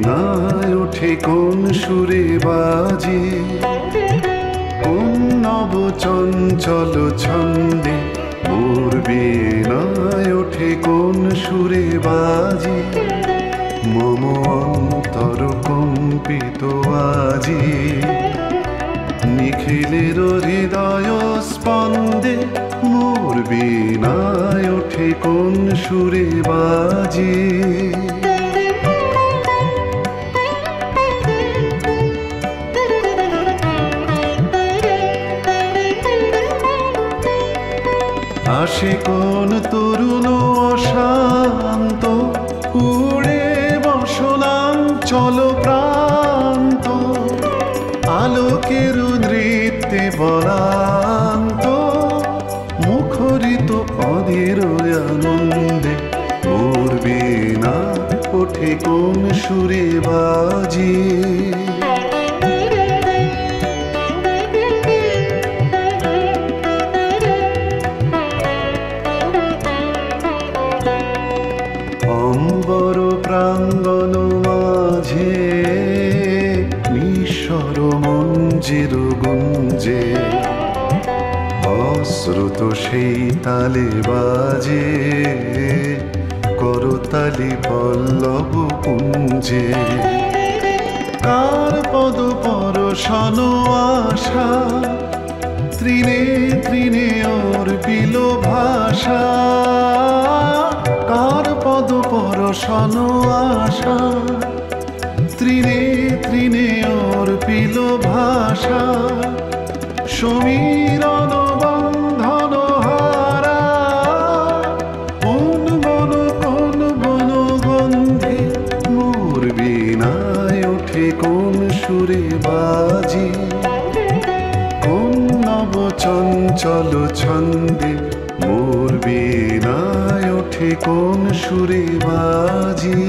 বীণায় ওঠে কোন সুরে বাজে, কোন নব চঞ্চল ছন্দে মোর বীণায় ওঠে কোন সুরে বাজে। মম অন্তর কম্পিত আজি নিখিলের হৃদয় স্পন্দে মোর বীণায় ওঠে কোন সুরে বাজে। আসে কোন তরুণ অশান্ত উড়ে বসনাঞ্চল প্রান্ত, আলোকের নৃত্যে বলান্ত মুখরিত অধীর আনন্দে মোর বীণা ওঠে কোন সুরে বাজে। অম্বর প্রাঙ্গণ মাঝে নিঃস্বর মঞ্জির গুঞ্জে, অশ্রুত সেই তালে বাজে করতালি পল্লব কুঞ্জে। কার পদ পরশন আশা তৃণে তৃণে ওর বিল ভাষা, কার পদ পরশন আশা তৃণে তৃণে ওর পিল ভাষা। সমীরণ বন্ধন হারা কোন বন গন্ধে মোর বীণায় ওঠে কোন সুরে বাজে, কোন নব চঞ্চল ছন্দে মোর বীণায় ওঠে কোন সুরে বাজে।